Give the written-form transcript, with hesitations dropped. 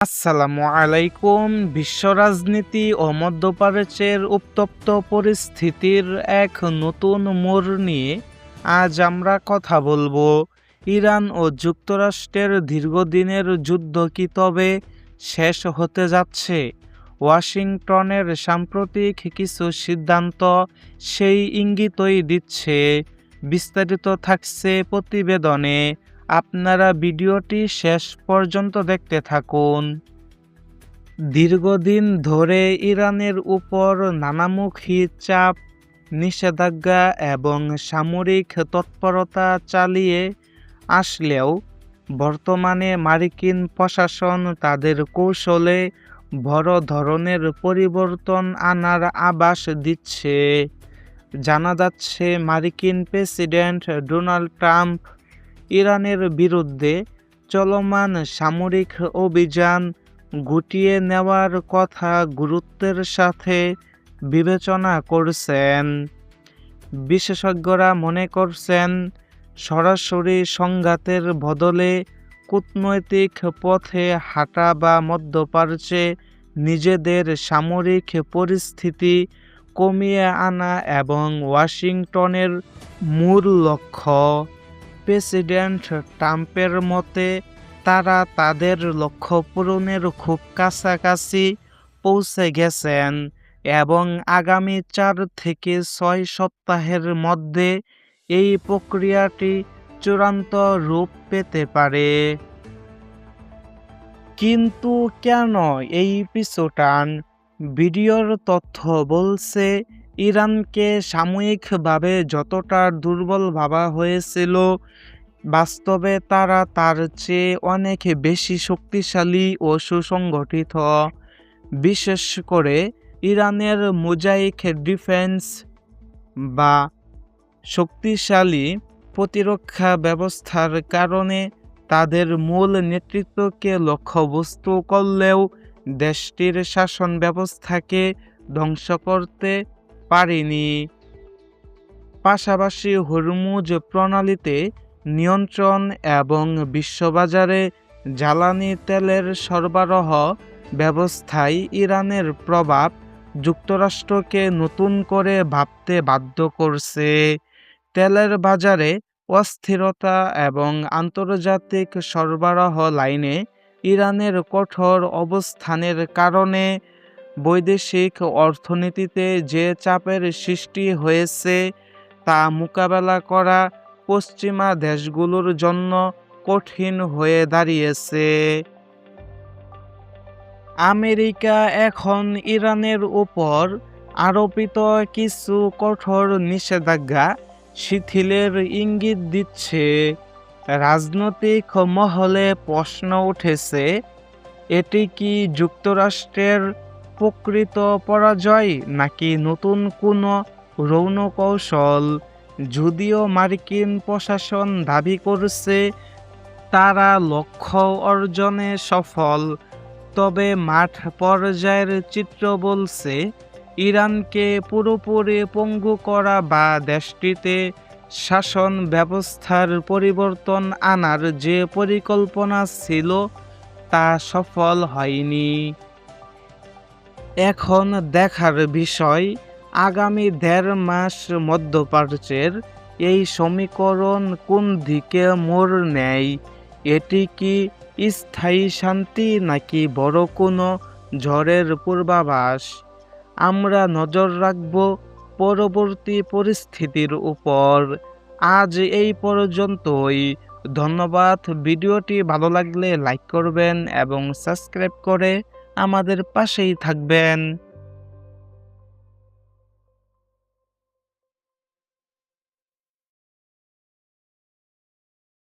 আসসালামু আলাইকুম। বিশ্ব রাজনীতি ও মধ্যপ্রাচ্যের উত্তপ্ত পরিস্থিতির এক নতুন মোড় নিয়ে আজ আমরা কথা বলবো। ইরান ও যুক্তরাষ্ট্রের দীর্ঘদিনের যুদ্ধ কি তবে শেষ হতে যাচ্ছে? ওয়াশিংটনের সাম্প্রতিক কিছু সিদ্ধান্ত সেই ইঙ্গিতই দিচ্ছে। বিস্তারিত থাকছে প্রতিবেদনে। আপনারা ভিডিওটি শেষ পর্যন্ত দেখতে থাকুন। দীর্ঘদিন ধরে ইরানের উপর নানামুখী চাপ, নিষেধাজ্ঞা এবং সামরিক তৎপরতা চালিয়ে আসলেও বর্তমানে মার্কিন প্রশাসন তাদের কৌশলে বড় ধরনের পরিবর্তন আনার আভাস দিচ্ছে। জানা যাচ্ছে মার্কিন প্রেসিডেন্ট ডোনাল্ড ট্রাম্প ইরানের বিরুদ্ধে চলমান সামরিক অভিযান গুটিয়ে নেওয়ার কথা গুরুত্বের সাথে বিবেচনা করছেন। বিশেষজ্ঞরা মনে করছেন সরাসরি সংঘাতের বদলে কূটনৈতিক পথে হাঁটা বা মধ্যপ্রাচ্যে নিজেদের সামরিক পরিস্থিতি কমিয়ে আনা এবং ওয়াশিংটনের মূল লক্ষ্য। প্রেসিডেন্ট ট্রাম্পের মতে তারা তাদের লক্ষ্য পূরণের খুব কাছাকাছি পৌঁছে গেছেন এবং আগামী 4 থেকে 6 সপ্তাহের মধ্যে এই প্রক্রিয়াটি চূড়ান্ত রূপ পেতে পারে। কিন্তু কেন এই পিছুটান? ভিডিওর তথ্য বলছে ইরানকে সাময়িকভাবে যতটা দুর্বল ভাবা হয়েছিল, বাস্তবে তারা তার চেয়ে অনেক বেশি শক্তিশালী ও সুসংগঠিত। বিশেষ করে ইরানের মোজাইক ডিফেন্স বা শক্তিশালী প্রতিরক্ষা ব্যবস্থার কারণে তাদের মূল নেতৃত্বকে লক্ষ্যবস্তু করলেও দেশটির শাসন ব্যবস্থাকে ধ্বংস করতে পারেনি। পাশাপাশি হরমুজ প্রণালীতে নিয়ন্ত্রণ এবং বিশ্ববাজারে জ্বালানি তেলের সরবরাহ ব্যবস্থায় ইরানের প্রভাব যুক্তরাষ্ট্রকে নতুন করে ভাবতে বাধ্য করছে। তেলের বাজারে অস্থিরতা এবং আন্তর্জাতিক সরবরাহ লাইনে ইরানের কঠোর অবস্থানের কারণে বৈদেশিক অর্থনীতিতে যে চাপের সৃষ্টি হয়েছে তা মোকাবেলা করা পশ্চিমা দেশগুলোর জন্য কঠিন হয়ে দাঁড়িয়েছে। আমেরিকা এখন ইরানের উপর আরোপিত কিছু কঠোর নিষেধাজ্ঞা শিথিলের ইঙ্গিত দিচ্ছে। রাজনৈতিক মহলে প্রশ্ন উঠেছে, এটি কি যুক্তরাষ্ট্রের প্রকৃত পরাজয় নাকি নতুন কোনো রণকৌশল? যদিও মার্কিন প্রশাসন দাবি করছে তারা লক্ষ্য অর্জনে সফল, তবে মাঠ পর্যায়ের চিত্র বলছে ইরানকে পুরোপুরি পঙ্গু করা বা দেশটিতে শাসন ব্যবস্থার পরিবর্তন আনার যে পরিকল্পনা ছিল তা সফল হয়নি। এখন দেখার বিষয় আগামী 1.5 মাস মধ্যপ্রাচ্যের এই সমীকরণ কোন দিকে মোড় নেয়। এটি কি স্থায়ী শান্তি নাকি বড় কোনো ঝড়ের পূর্বাভাস? আমরা নজর রাখব পরবর্তী পরিস্থিতির উপর। আজ এই পর্যন্তই। ধন্যবাদ। ভিডিওটি ভালো লাগলে লাইক করবেন এবং সাবস্ক্রাইব করে আমাদের পাশেই থাকবেন।